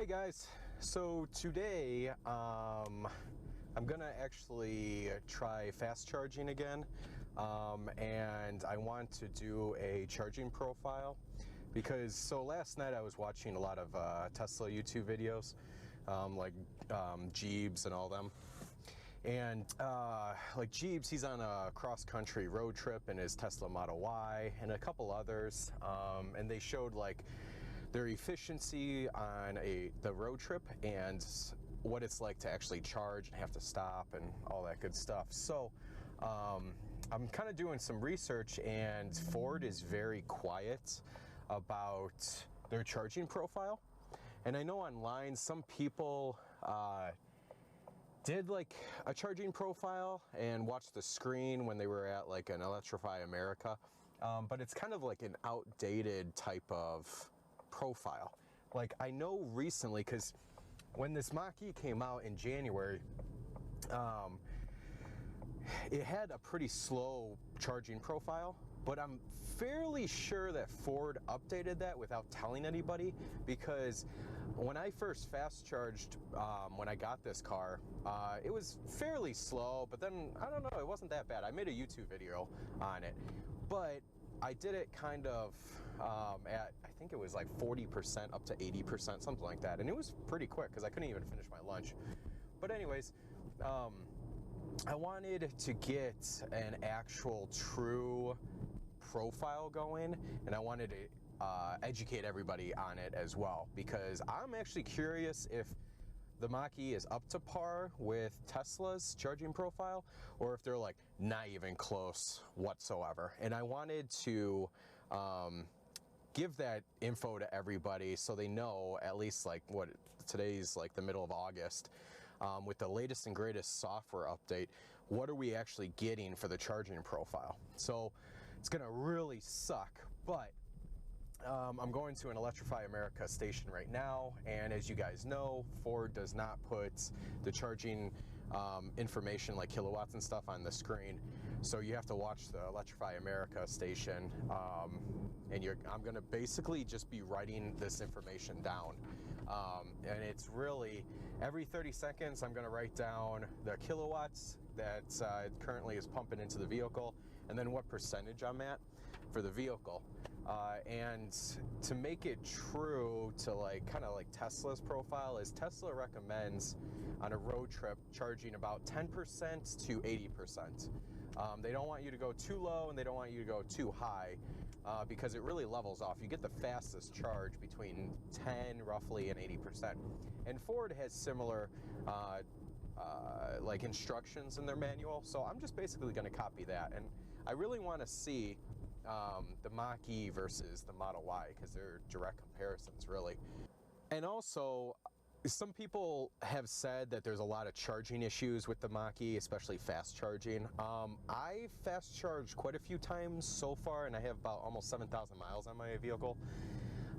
guys, so today I'm gonna actually try fast charging again, and I want to do a charging profile because last night I was watching a lot of Tesla YouTube videos, like Jeebs and all them. And like Jeebs, he's on a cross-country road trip in his Tesla Model Y and a couple others, and they showed like their efficiency on the road trip and what it's like to actually charge and have to stop and all that good stuff. So I'm kind of doing some research, and Ford is very quiet about their charging profile. And I know online some people did like a charging profile and watched the screen when they were at like an Electrify America, but it's kind of like an outdated type of profile. Like I know recently, because when this Mach-E came out in January, it had a pretty slow charging profile, but I'm fairly sure that Ford updated that without telling anybody, because when I first fast charged when I got this car, it was fairly slow, but then I don't know, it wasn't that bad. I made a YouTube video on it, but I did it kind of at, I think it was like 40% up to 80%, something like that. And it was pretty quick because I couldn't even finish my lunch. But anyways, I wanted to get an actual true profile going, and I wanted to educate everybody on it as well, because I'm actually curious if the Mach-E is up to par with Tesla's charging profile, or if they're like not even close whatsoever. And I wanted to give that info to everybody so they know, at least like what today's like the middle of August, with the latest and greatest software update, what are we actually getting for the charging profile. So it's gonna really suck, but I'm going to an Electrify America station right now, and as you guys know, Ford does not put the charging information like kilowatts and stuff on the screen, so you have to watch the Electrify America station, and I'm going to basically just be writing this information down, and it's really every 30 seconds I'm going to write down the kilowatts that it currently is pumping into the vehicle, and then what percentage I'm at for the vehicle. And to make it true to like kind of like Tesla's profile, is Tesla recommends on a road trip charging about 10% to 80%. They don't want you to go too low and they don't want you to go too high, because it really levels off. You get the fastest charge between 10 roughly and 80%. And Ford has similar like instructions in their manual, so I'm just basically going to copy that. And I really want to see the Mach-E versus the Model Y, because they're direct comparisons really. And also, some people have said that there's a lot of charging issues with the Mach-E, especially fast charging. I fast charged quite a few times so far, and I have about almost 7,000 miles on my vehicle.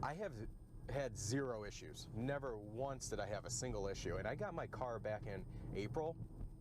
I have had zero issues. Never once did I have a single issue. And I got my car back in April,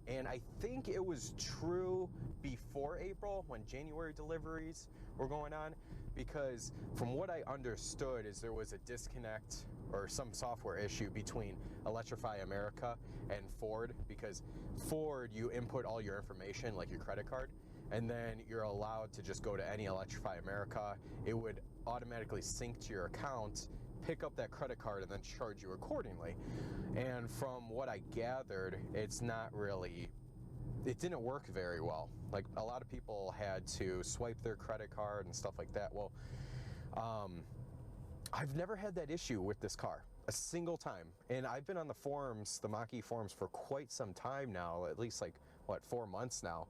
and I think it was true before April when January deliveries were going on, because from what I understood is there was a disconnect or some software issue between Electrify America and Ford, because Ford, you input all your information like your credit card, and then you're allowed to just go to any Electrify America. It would automatically sync to your account, pick up that credit card, and then charge you accordingly. And from what I gathered, it's not really, it didn't work very well. Like a lot of people had to swipe their credit card and stuff like that. Well, I've never had that issue with this car a single time, and I've been on the forums, the Mach-E forums, for quite some time now, at least like what, 4 months now.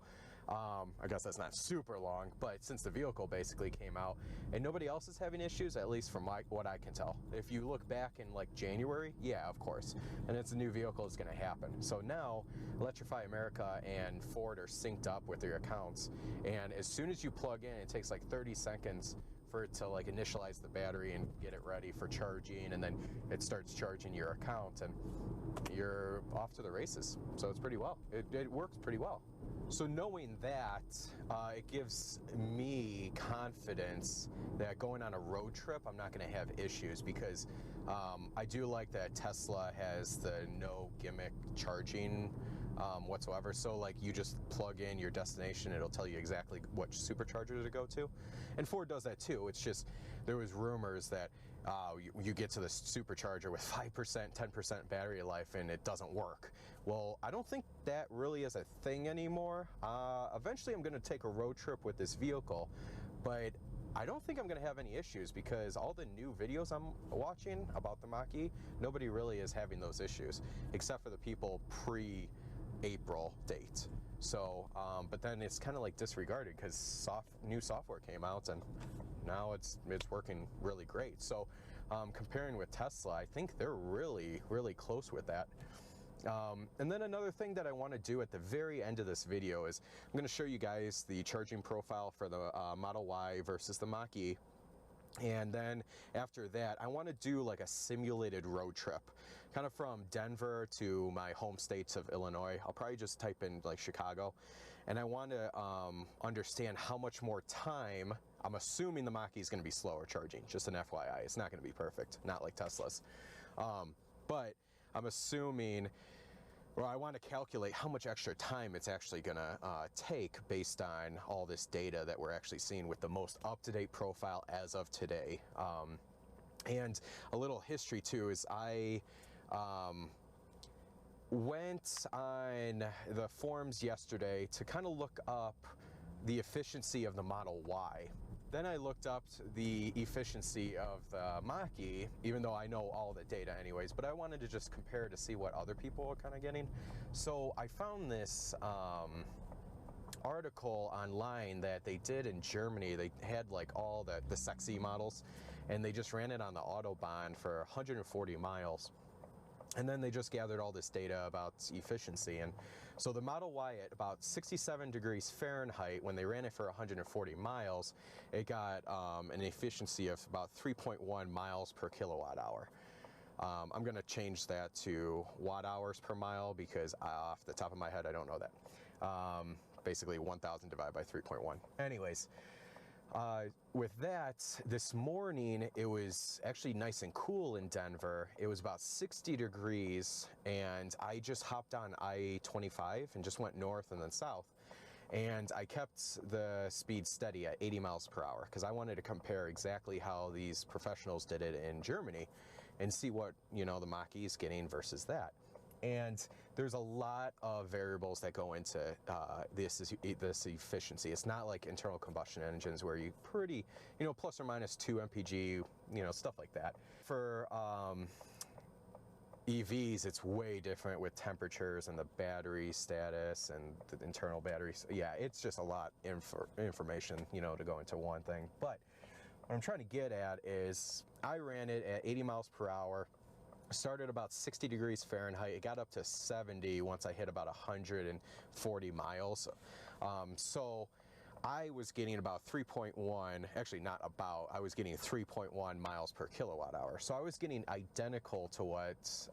I guess that's not super long, but since the vehicle basically came out, and nobody else is having issues, at least from what I can tell. If you look back in like January, yeah, of course, and it's a new vehicle, it's going to happen. So now Electrify America and Ford are synced up with their accounts, and as soon as you plug in, it takes like 30 seconds for it to like initialize the battery and get it ready for charging, and then it starts charging your account, and you're off to the races. So it's pretty well. It works pretty well. So knowing that, it gives me confidence that going on a road trip, I'm not going to have issues, because I do like that Tesla has the no gimmick charging whatsoever. So like you just plug in your destination, it'll tell you exactly which supercharger to go to. And Ford does that too. It's just, there was rumors that you get to the supercharger with 5%, 10% battery life and it doesn't work. Well, I don't think that really is a thing anymore. Eventually I'm going to take a road trip with this vehicle, but I don't think I'm going to have any issues, because all the new videos I'm watching about the Mach-E, nobody really is having those issues, except for the people pre-April date. So, but then it's kind of like disregarded, because new software came out and now it's working really great. So comparing with Tesla, I think they're really, really close with that. And then another thing that I want to do at the very end of this video is I'm going to show you guys the charging profile for the Model Y versus the Mach-E. And then after that, I want to do like a simulated road trip, kind of from Denver to my home states of Illinois. I'll probably just type in like Chicago. And I want to understand how much more time. I'm assuming the Mach-E is going to be slower charging, just an FYI. It's not going to be perfect, not like Tesla's. But I'm assuming, or I want to calculate how much extra time it's actually going to take based on all this data that we're actually seeing with the most up-to-date profile as of today. And a little history too is I went on the forums yesterday to kind of look up the efficiency of the Model Y. Then I looked up the efficiency of the Mach-E, even though I know all the data anyways, but I wanted to just compare to see what other people are kind of getting. So I found this article online that they did in Germany. They had like all the sexy models, and they just ran it on the Autobahn for 140 miles. And then they just gathered all this data about efficiency. And so the Model Y at about 67 degrees Fahrenheit, when they ran it for 140 miles, it got an efficiency of about 3.1 miles per kilowatt hour. I'm going to change that to watt hours per mile, because off the top of my head, I don't know that. Basically 1,000 divided by 3.1. Anyways. With that, this morning it was actually nice and cool in Denver. It was about 60 degrees, and I just hopped on I-25 and just went north and then south. And I kept the speed steady at 80 miles per hour, because I wanted to compare exactly how these professionals did it in Germany and see what, you know, the Mach-E is getting versus that. And there's a lot of variables that go into this efficiency. It's not like internal combustion engines where you pretty, you know, plus or minus 2 mpg, you know, stuff like that. For EVs, it's way different with temperatures and the battery status and the internal batteries. Yeah, it's just a lot information, you know, to go into one thing. But what I'm trying to get at is I ran it at 80 miles per hour. Started about 60 degrees Fahrenheit. It got up to 70 once I hit about 140 miles. So I was getting about 3.1, actually not about, I was getting 3.1 miles per kilowatt hour. So I was getting identical to what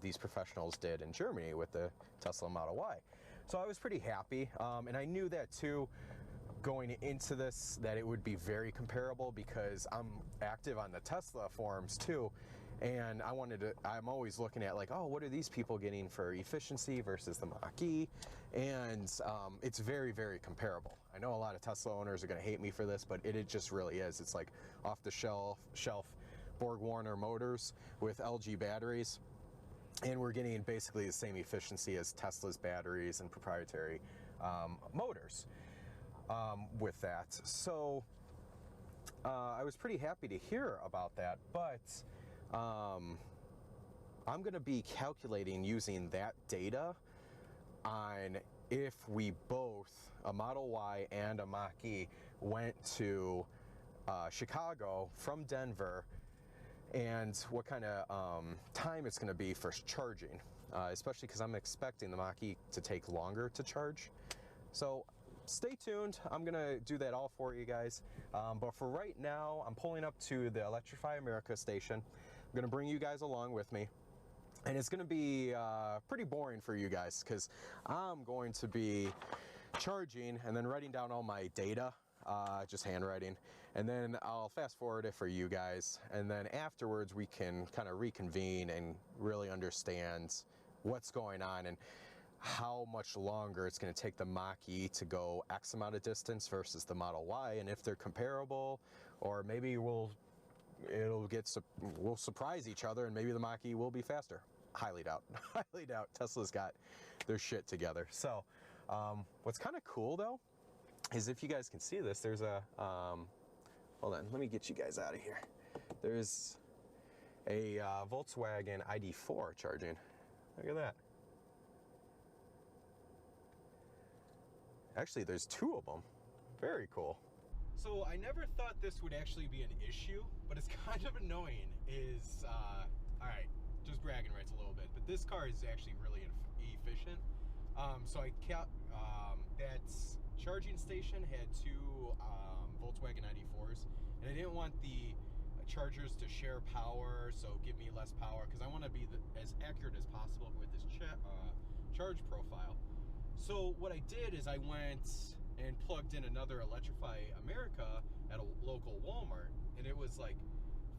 these professionals did in Germany with the Tesla Model Y. So I was pretty happy, and I knew that too going into this, that it would be very comparable, because I'm active on the Tesla forums too. And I'm always looking at like, oh, what are these people getting for efficiency versus the Mach-E? And it's very, very comparable. I know a lot of Tesla owners are going to hate me for this, but it just really is. It's like off the shelf Borg-Warner motors with LG batteries. And we're getting basically the same efficiency as Tesla's batteries and proprietary motors with that. So I was pretty happy to hear about that, but I'm going to be calculating using that data on if we both, a Model Y and a Mach-E, went to Chicago from Denver, and what kind of time it's going to be for charging, especially because I'm expecting the Mach-E to take longer to charge. So stay tuned. I'm going to do that all for you guys. But for right now, I'm pulling up to the Electrify America station. I'm going to bring you guys along with me. And it's going to be pretty boring for you guys, because I'm going to be charging and then writing down all my data, just handwriting, and then I'll fast forward it for you guys, and then afterwards we can kind of reconvene and really understand what's going on and how much longer it's going to take the Mach-E to go X amount of distance versus the Model Y, and if they're comparable, or maybe we'll surprise each other and maybe the Mach-E will be faster. Highly doubt. Highly doubt. Tesla's got their shit together. So what's kind of cool though is, if you guys can see this, there's a hold on, let me get you guys out of here. There's a Volkswagen ID.4 charging. Look at that. Actually, there's two of them. Very cool. So I never thought this would actually be an issue, but it's kind of annoying. All right, just bragging rights a little bit, but this car is actually really efficient. So that charging station had two Volkswagen ID.4s, and I didn't want the chargers to share power, so give me less power, because I want to be as accurate as possible with this charge profile. So what I did is I went and plugged in another Electrify America at a local Walmart, and it was like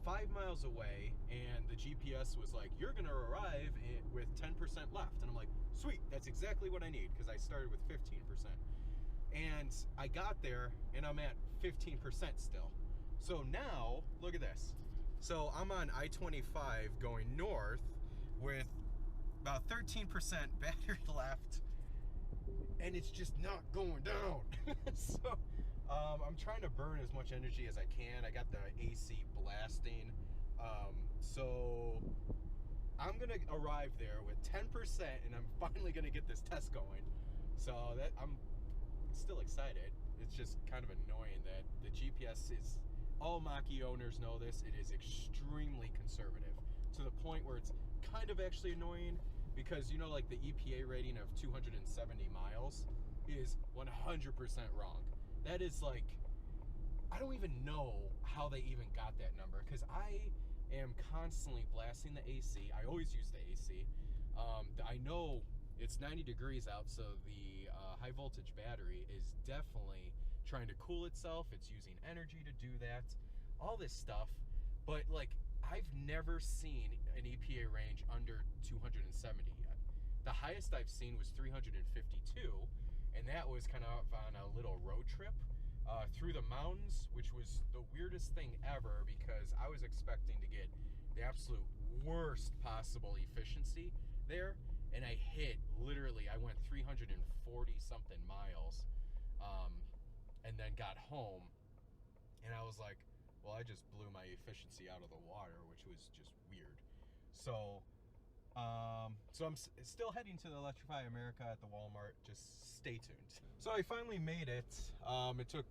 5 miles away, and the GPS was like, you're gonna arrive with 10% left, and I'm like, sweet, that's exactly what I need, because I started with 15%. And I got there and I'm at 15% still. So now look at this. So I'm on I-25 going north with about 13% battery left, and it's just not going down. So I'm trying to burn as much energy as I can. I got the AC blasting. So I'm gonna arrive there with 10%, and I'm finally gonna get this test going. So that I'm still excited. It's just kind of annoying that the GPS is, all Mach-E owners know this, it is extremely conservative, to the point where it's kind of actually annoying, because you know, like the EPA rating of 270 miles is 100% wrong. That is like, I don't even know how they even got that number, because I am constantly blasting the AC. I always use the AC. I know it's 90 degrees out, so the high voltage battery is definitely trying to cool itself. It's using energy to do that, all this stuff. But like, I've never seen an EPA range under 270 yet. The highest I've seen was 352, and that was kind of on a little road trip through the mountains, which was the weirdest thing ever, because I was expecting to get the absolute worst possible efficiency there, and I hit, literally, I went 340 something miles, and then got home, and I was like, well, I just blew my efficiency out of the water, which was just weird. So so I'm still heading to the Electrify America at the Walmart. Just stay tuned. So I finally made it. It took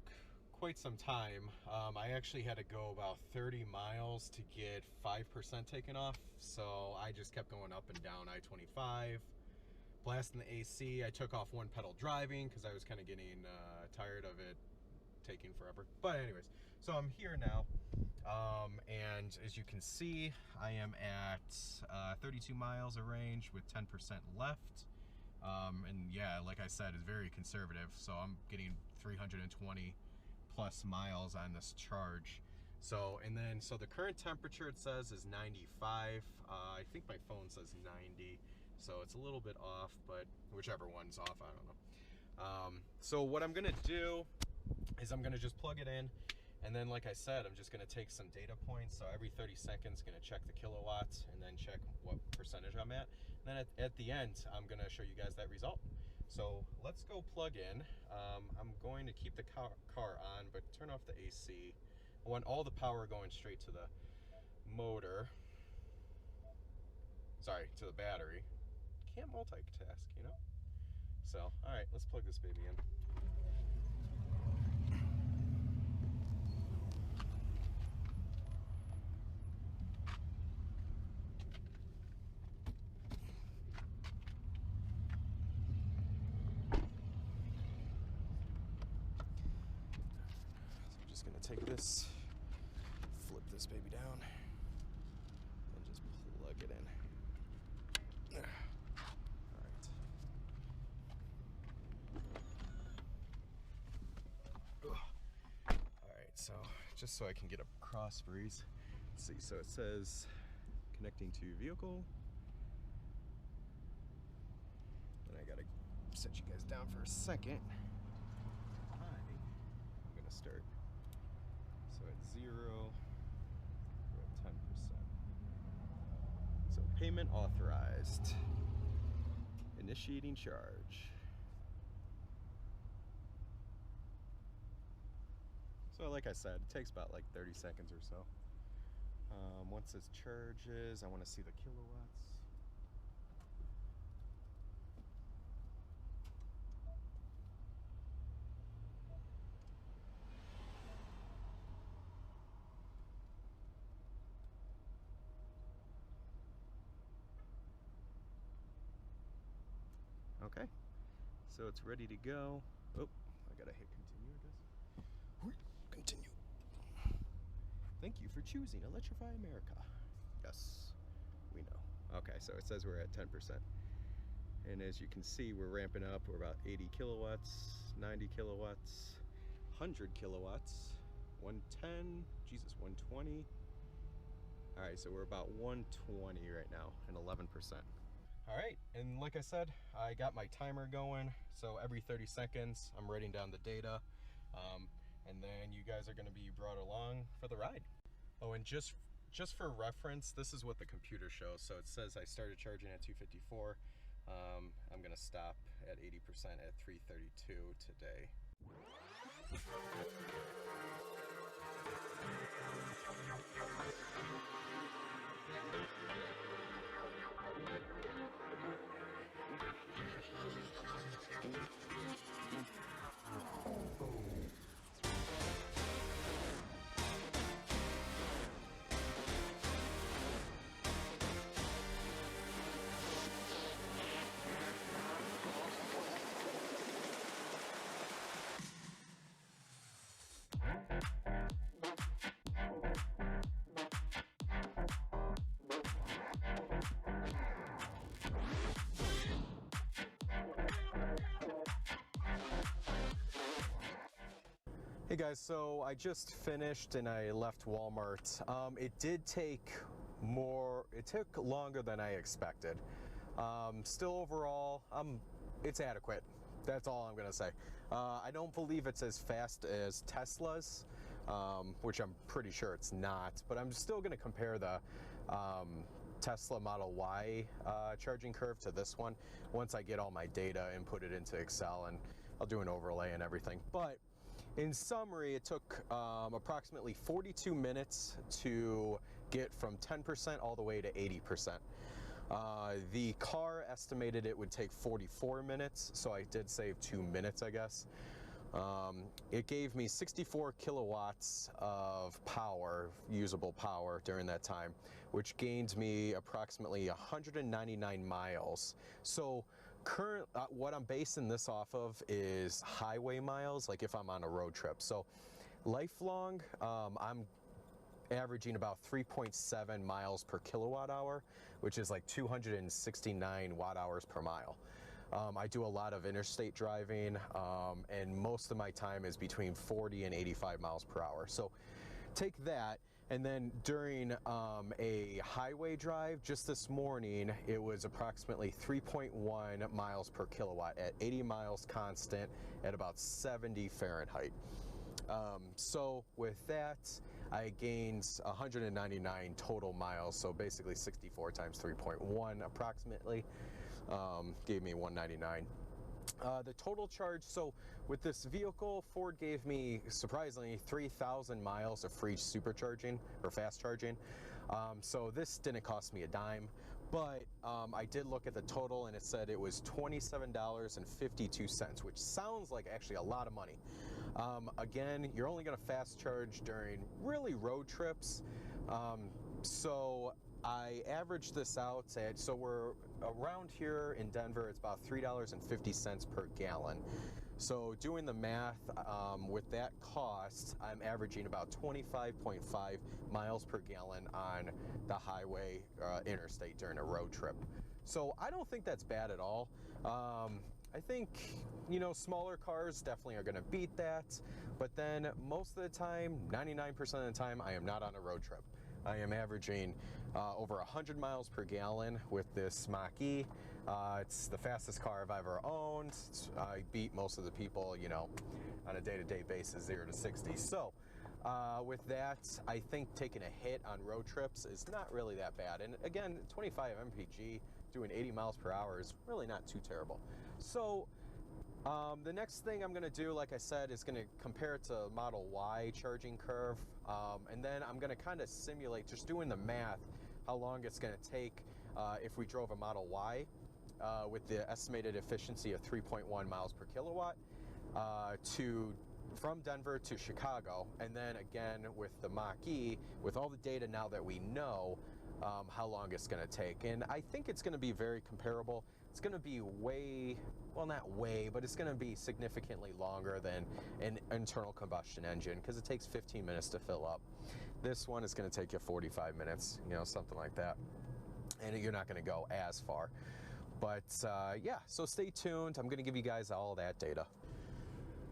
quite some time. I actually had to go about 30 miles to get 5% taken off. So I just kept going up and down I-25, blasting the AC. I took off one pedal driving because I was kind of getting tired of it taking forever. But anyways, so I'm here now. And as you can see, I am at 32 miles of range with 10% left. And yeah, like I said, it's very conservative. So I'm getting 320 plus miles on this charge. So, and then, so the current temperature, it says, is 95. I think my phone says 90. So it's a little bit off, but whichever one's off, I don't know. So what I'm gonna do is I'm gonna just plug it in. And then, like I said, I'm just gonna take some data points. So every 30 seconds, gonna check the kilowatts and then check what percentage I'm at. And then at the end, I'm gonna show you guys that result. So let's go plug in. I'm going to keep the car on, but turn off the AC. I want all the power going straight to the motor. Sorry, to the battery. Can't multitask, you know? So, all right, let's plug this baby in. Take this, flip this baby down, and just plug it in. All right. so just so I can get a cross breeze. Let's see, so it says connecting to vehicle. And I gotta set you guys down for a second. I'm gonna start. So at 0, we're at 10%. So payment authorized. Initiating charge. So like I said, it takes about like 30 seconds or so. Once it charges, I want to see the kilowatts. Okay, so it's ready to go. Oh, I gotta hit continue, I guess. Continue. Thank you for choosing Electrify America. Yes, we know. Okay, so it says we're at 10%. And as you can see, we're ramping up. We're about 80 kilowatts, 90 kilowatts, 100 kilowatts, 110, Jesus, 120. All right, so we're about 120 right now and 11%. All right, and like I said, I got my timer going. So every 30 seconds, I'm writing down the data. And then you guys are gonna be brought along for the ride. Oh, and just for reference, this is what the computer shows. So it says I started charging at 254. I'm gonna stop at 80% at 332 today. Hey guys, so I just finished and I left Walmart. It did take it took longer than I expected. Still overall, it's adequate. That's all I'm gonna say. I don't believe it's as fast as Tesla's, which I'm pretty sure it's not, but I'm still gonna compare the Tesla Model Y charging curve to this one once I get all my data and put it into Excel, and I'll do an overlay and everything. But in summary, it took approximately 42 minutes to get from 10% all the way to 80%. The car estimated it would take 44 minutes, so I did save 2 minutes, I guess. It gave me 64 kilowatts of power, usable power during that time, which gained me approximately 199 miles. So what I'm basing this off of is highway miles, like if I'm on a road trip. So lifelong, I'm averaging about 3.7 miles per kilowatt hour, which is like 269 watt hours per mile. I do a lot of interstate driving, and most of my time is between 40 and 85 miles per hour. So take that. And then during a highway drive, just this morning, it was approximately 3.1 miles per kilowatt at 80 miles constant at about 70 Fahrenheit. So with that, I gained 199 total miles, so basically 64 times 3.1 approximately, gave me 199. The total charge, so with this vehicle, Ford gave me, surprisingly, 3,000 miles of free supercharging, or fast charging. So this didn't cost me a dime, but I did look at the total and it said it was $27.52, which sounds like actually a lot of money. Again, you're only gonna fast charge during really road trips. So I averaged this out at, so we're around here in Denver, it's about $3.50 per gallon. So doing the math, with that cost, I'm averaging about 25.5 miles per gallon on the highway interstate during a road trip. So I don't think that's bad at all. I think, you know, smaller cars definitely are going to beat that, but then most of the time, 99% of the time, I am not on a road trip. I am averaging over 100 miles per gallon with this Mach-E. It's the fastest car I've ever owned. I beat most of the people, you know, on a day-to-day basis, 0 to 60. So with that, I think taking a hit on road trips is not really that bad. And again, 25 mpg doing 80 miles per hour is really not too terrible. So the next thing I'm going to do, like I said, is going to compare it to Model Y charging curve. And then I'm going to kind of simulate, just doing the math, how long it's going to take if we drove a Model Y with the estimated efficiency of 3.1 miles per kilowatt from Denver to Chicago. And then again with the Mach-E, with all the data now that we know, how long it's going to take. And I think it's going to be very comparable. It's going to be way, well, not way, but it's going to be significantly longer than an internal combustion engine because it takes 15 minutes to fill up. This one is going to take you 45 minutes, you know, something like that. And you're not going to go as far. But yeah, so stay tuned. I'm going to give you guys all that data.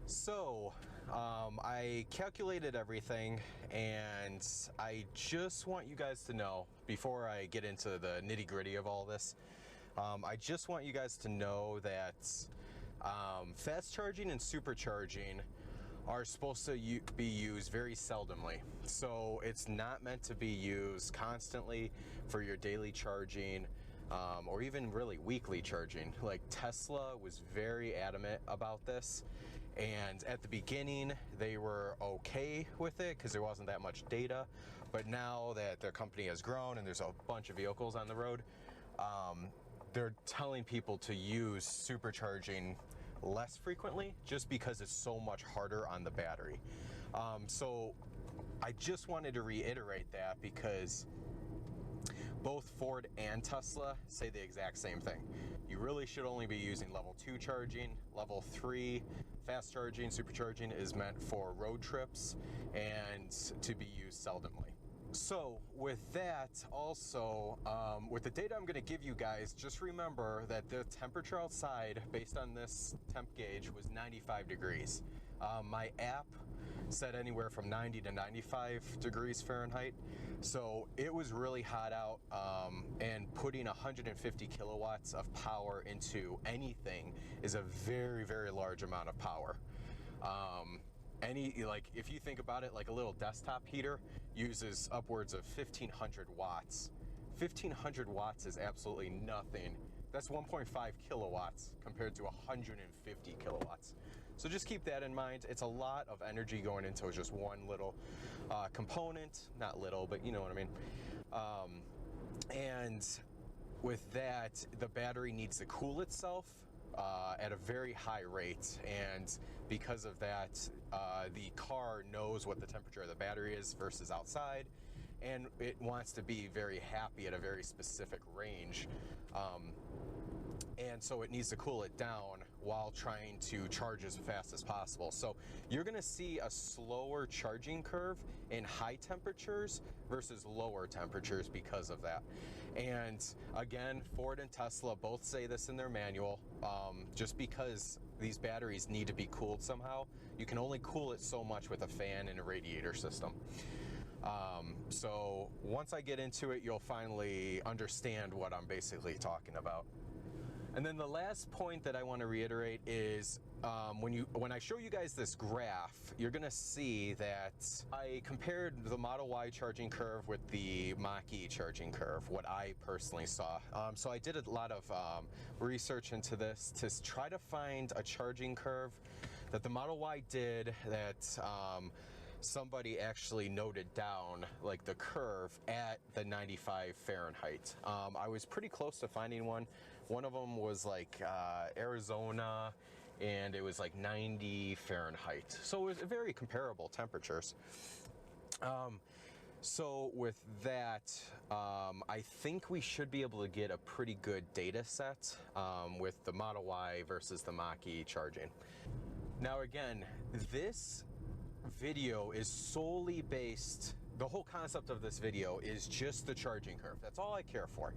So I calculated everything, and I just want you guys to know, before I get into the nitty-gritty of all this, I just want you guys to know that fast charging and supercharging are supposed to be used very seldomly. So it's not meant to be used constantly for your daily charging, or even really weekly charging. Like Tesla was very adamant about this. And at the beginning, they were okay with it because there wasn't that much data. But now that their company has grown and there's a bunch of vehicles on the road, they're telling people to use supercharging less frequently just because it's so much harder on the battery. So I just wanted to reiterate that because both Ford and Tesla say the exact same thing. You really should only be using level 2 charging. Level 3 fast charging, supercharging is meant for road trips and to be used seldomly. So with that, also, with the data I'm going to give you guys, just remember that the temperature outside, based on this temp gauge, was 95 degrees. My app said anywhere from 90 to 95 degrees Fahrenheit. So it was really hot out, and putting 150 kilowatts of power into anything is a very, very large amount of power. Like if you think about it, like a little desktop heater uses upwards of 1500 watts. 1500 watts is absolutely nothing. That's 1.5 kilowatts compared to 150 kilowatts. So just keep that in mind. It's a lot of energy going into just one little component. Not little, but you know what I mean. And with that, the battery needs to cool itself at a very high rate, and because of that, the car knows what the temperature of the battery is versus outside, and it wants to be very happy at a very specific range, and so it needs to cool it down while trying to charge as fast as possible. So you're going to see a slower charging curve in high temperatures versus lower temperatures because of that. And again, Ford and Tesla both say this in their manual. Just because these batteries need to be cooled somehow, you can only cool it so much with a fan and a radiator system. So once I get into it, you'll finally understand what I'm basically talking about. And then the last point that I want to reiterate is when I show you guys this graph, you're going to see that I compared the Model Y charging curve with the Mach-E charging curve, what I personally saw. So I did a lot of research into this to try to find a charging curve that the Model Y did that somebody actually noted down, like the curve at the 95 Fahrenheit. I was pretty close to finding one. One of them was like Arizona, and it was like 90 Fahrenheit. So it was very comparable temperatures. So with that, I think we should be able to get a pretty good data set with the Model Y versus the Mach-E charging. Now again, this video is solely based, the whole concept of this video is just the charging curve. That's all I care for.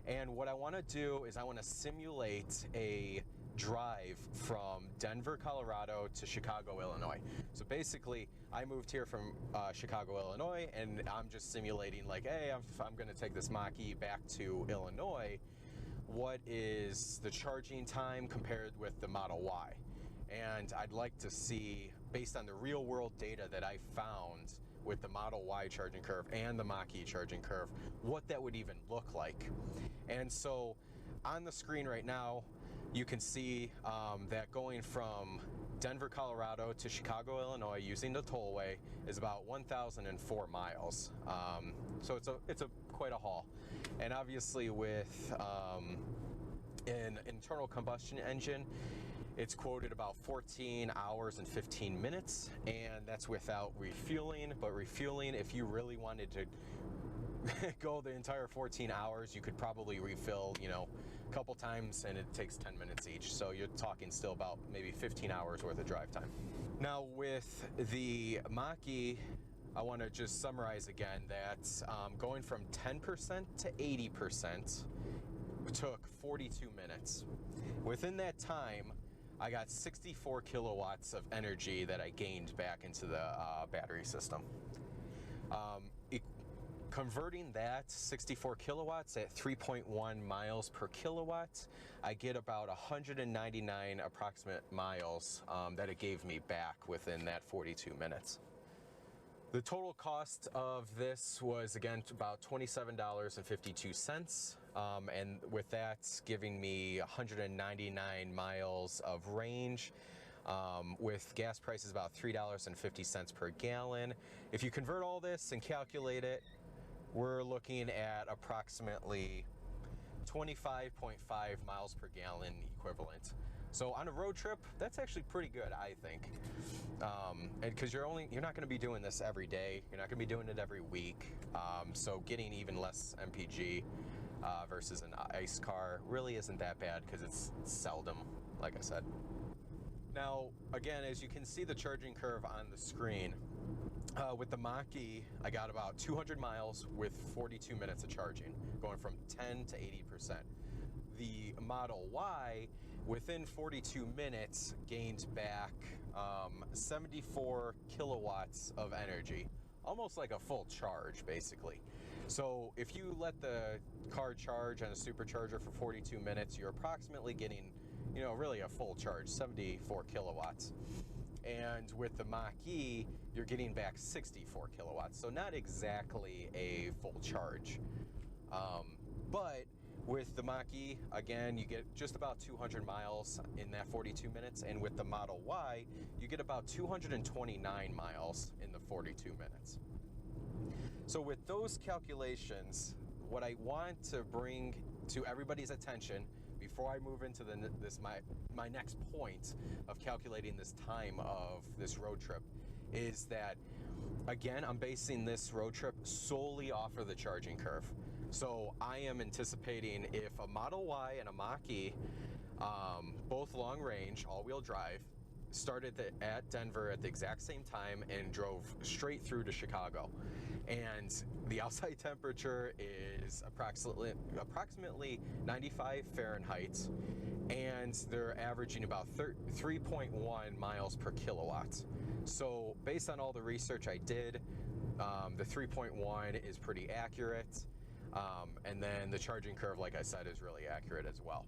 And what I want to do is I want to simulate a drive from Denver, Colorado to Chicago, Illinois. So basically, I moved here from Chicago, Illinois, and I'm just simulating like, hey, I'm going to take this Mach-E back to Illinois. What is the charging time compared with the Model Y? And I'd like to see, based on the real world data that I found with the Model Y charging curve and the Mach-E charging curve, what that would even look like. And so on the screen right now, you can see that going from Denver, Colorado to Chicago, Illinois using the tollway is about 1,004 miles. So it's a quite a haul. And obviously with an internal combustion engine, it's quoted about 14 hours and 15 minutes, and that's without refueling. But refueling, if you really wanted to go the entire 14 hours, you could probably refill, you know, a couple times, and it takes 10 minutes each. So you're talking still about maybe 15 hours worth of drive time. Now with the Mach-E, I want to just summarize again that going from 10% to 80% took 42 minutes. Within that time, I got 64 kilowatts of energy that I gained back into the battery system. Converting that 64 kilowatts at 3.1 miles per kilowatt, I get about 199 approximate miles that it gave me back within that 42 minutes. The total cost of this was, again, about $27.52, and with that giving me 199 miles of range, with gas prices about $3.50 per gallon. If you convert all this and calculate it, we're looking at approximately 25.5 miles per gallon equivalent. So on a road trip, that's actually pretty good, I think. And because you're not going to be doing this every day, you're not going to be doing it every week. So getting even less MPG versus an ICE car really isn't that bad, because it's seldom, like I said. Now, again, as you can see the charging curve on the screen, with the Mach-E, I got about 200 miles with 42 minutes of charging, going from 10 to 80%. The Model Y, within 42 minutes, gained back 74 kilowatts of energy, almost like a full charge, basically. So if you let the car charge on a supercharger for 42 minutes, you're approximately getting, you know, really a full charge, 74 kilowatts. And with the Mach-E, you're getting back 64 kilowatts. So not exactly a full charge. But with the Mach-E, again, you get just about 200 miles in that 42 minutes. And with the Model Y, you get about 229 miles in the 42 minutes. So with those calculations, what I want to bring to everybody's attention before I move into my next point of calculating this time of this road trip is that, again, I'm basing this road trip solely off of the charging curve. So I am anticipating if a Model Y and a Mach-E, both long range, all-wheel drive, started at Denver at the exact same time and drove straight through to Chicago, and the outside temperature is approximately 95 Fahrenheit, and they're averaging about 3.1 miles per kilowatt. So based on all the research I did, the 3.1 is pretty accurate, and then the charging curve, like I said, is really accurate as well.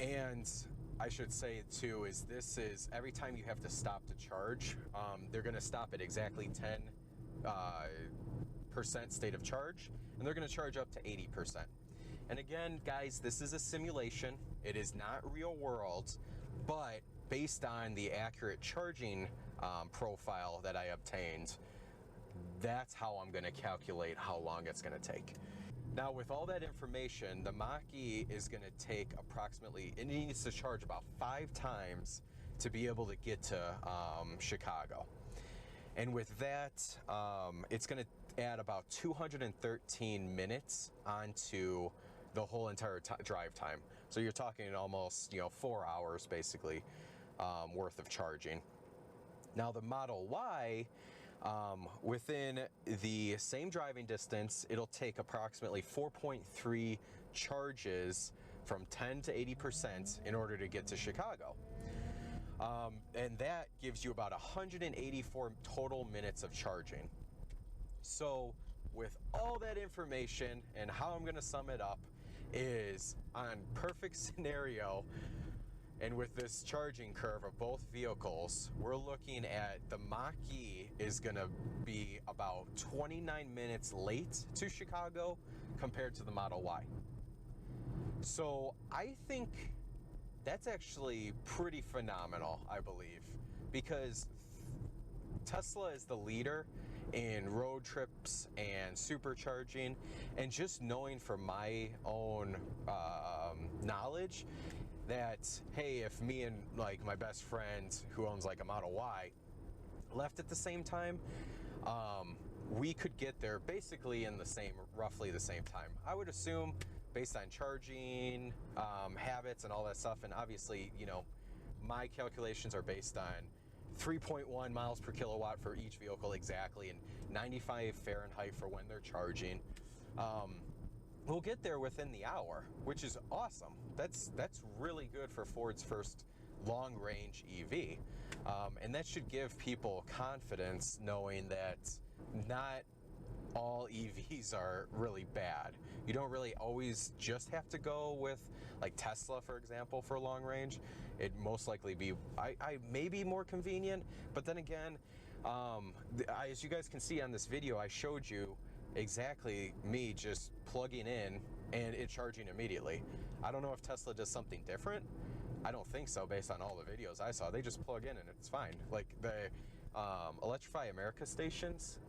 And I should say too, this is every time you have to stop to charge, they're going to stop at exactly 10% state of charge, and they're going to charge up to 80%. And again, guys, this is a simulation. It is not real world, but based on the accurate charging profile that I obtained, that's how I'm going to calculate how long it's going to take. Now, with all that information, the Mach-E is going to take approximately, it needs to charge about 5 times to be able to get to Chicago. And with that, it's going to add about 213 minutes onto the whole entire drive time. So you're talking almost, 4 hours basically worth of charging. Now the Model Y, within the same driving distance, it'll take approximately 4.3 charges from 10 to 80% in order to get to Chicago. And that gives you about 184 total minutes of charging. So with all that information, and how I'm going to sum it up is, on perfect scenario, and with this charging curve of both vehicles, we're looking at the Mach-E is going to be about 29 minutes late to Chicago compared to the Model Y. So I think that's actually pretty phenomenal, I believe, because Tesla is the leader in road trips and supercharging, and just knowing from my own knowledge that, hey, if me and like my best friend who owns like a Model Y left at the same time, we could get there basically in roughly the same time. I would assume, based on charging habits and all that stuff, and obviously, you know, my calculations are based on 3.1 miles per kilowatt for each vehicle exactly, and 95 Fahrenheit for when they're charging. We'll get there within the hour, which is awesome. That's really good for Ford's first long-range EV, and that should give people confidence knowing that not all EVs are really bad. You don't really always just have to go with like Tesla, for example, for long range. It'd most likely be I may be more convenient, but then again, as you guys can see on this video, I showed you exactly me just plugging in and it charging immediately. I don't know if Tesla does something different. I don't think so, based on all the videos I saw. They just plug in and it's fine. Like the Electrify America stations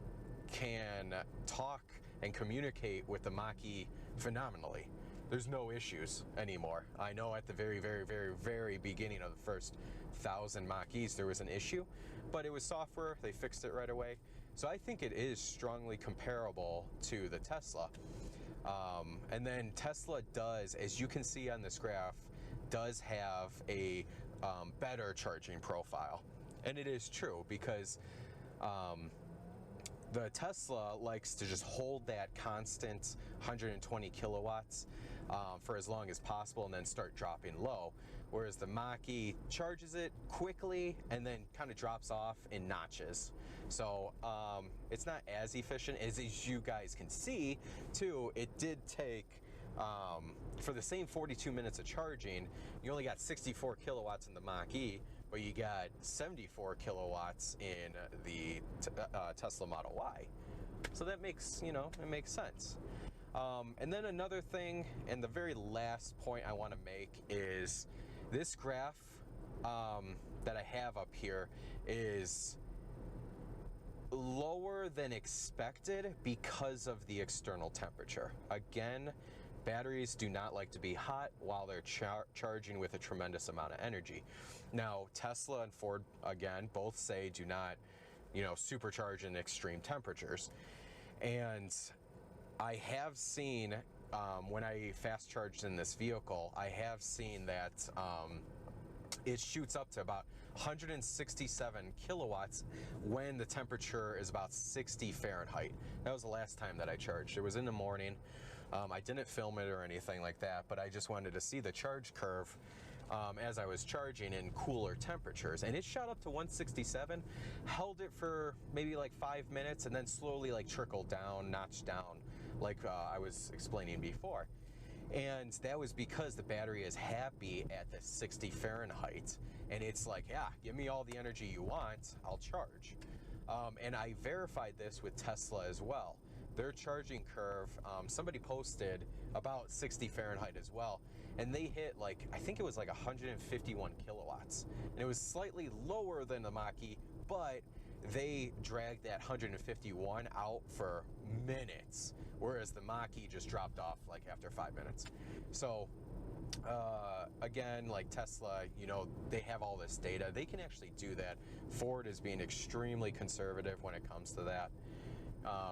can talk and communicate with the Mach-E phenomenally. There's no issues anymore. I know at the very, very, very, very beginning of the first 1,000 Mach-E's there was an issue, but it was software. They fixed it right away. So I think it is strongly comparable to the Tesla. And then Tesla does, as you can see on this graph, does have a better charging profile. And it is true, because the Tesla likes to just hold that constant 120 kilowatts for as long as possible and then start dropping low, whereas the Mach-E charges it quickly and then kind of drops off in notches. So it's not as efficient as you guys can see too. It did take, for the same 42 minutes of charging, you only got 64 kilowatts in the Mach-E, but you got 74 kilowatts in the Tesla Model Y. So that makes, you know, it makes sense. And then another thing, and the very last point I want to make, is this graph that I have up here is lower than expected because of the external temperature. Again, batteries do not like to be hot while they're charging with a tremendous amount of energy. Now, Tesla and Ford, again, both say do not, you know, supercharge in extreme temperatures. And I have seen, when I fast charged in this vehicle, I have seen that it shoots up to about 167 kilowatts when the temperature is about 60 Fahrenheit. That was the last time that I charged. It was in the morning. I didn't film it or anything like that, but I just wanted to see the charge curve as I was charging in cooler temperatures. And it shot up to 167, held it for maybe like 5 minutes, and then slowly like trickled down, notched down, like I was explaining before. And that was because the battery is happy at the 60 Fahrenheit. And it's like, yeah, give me all the energy you want, I'll charge. And I verified this with Tesla as well. Their charging curve, somebody posted about 60 Fahrenheit as well, and they hit like, I think it was like 151 kilowatts. And it was slightly lower than the Mach-E, but they dragged that 151 out for minutes, whereas the Mach-E just dropped off like after 5 minutes. So again, like Tesla, you know, they have all this data. They can actually do that. Ford is being extremely conservative when it comes to that.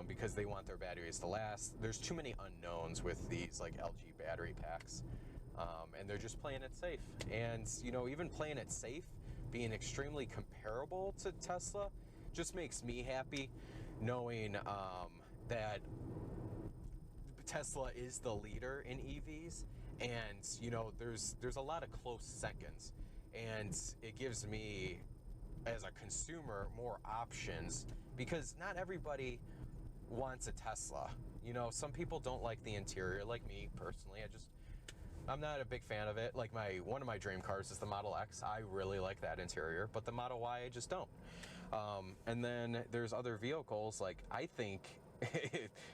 Because they want their batteries to last. There's too many unknowns with these like LG battery packs, and they're just playing it safe. And you know, even playing it safe, being extremely comparable to Tesla, just makes me happy, knowing that Tesla is the leader in EVs, And you know, there's a lot of close seconds, and it gives me as a consumer more options, because not everybody wants a Tesla. You know, some people don't like the interior, like me personally. I'm not a big fan of it. Like one of my dream cars is the Model X. I really like that interior, but the Model Y I just don't. And then there's other vehicles, like I think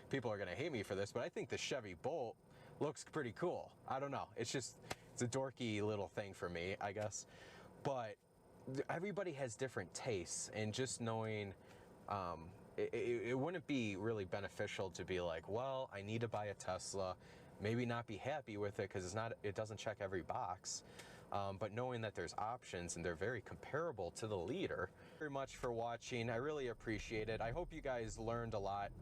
people are gonna hate me for this, but I think the Chevy Bolt looks pretty cool. I don't know. It's a dorky little thing for me, I guess. But everybody has different tastes, and just knowing, it wouldn't be really beneficial to be like, well, I need to buy a Tesla, maybe not be happy with it because it doesn't check every box. But knowing that there's options and they're very comparable to the leader. Very much for watching. I really appreciate it. I hope you guys learned a lot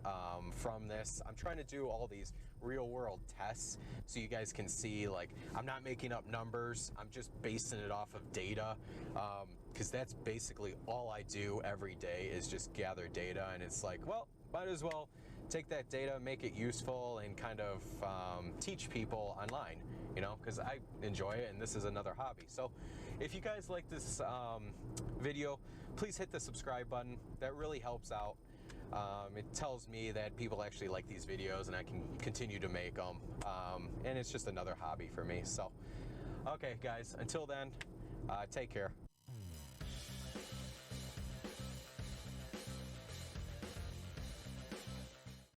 from this. I'm trying to do all these real world tests so you guys can see, like, I'm not making up numbers. I'm just basing it off of data, because that's basically all I do every day is just gather data. And it's like, well, might as well take that data, make it useful, and kind of teach people online, you know, because I enjoy it and this is another hobby. So if you guys like this video, please hit the subscribe button. That really helps out. It tells me that people actually like these videos and I can continue to make them. And it's just another hobby for me. So, okay guys, until then, take care.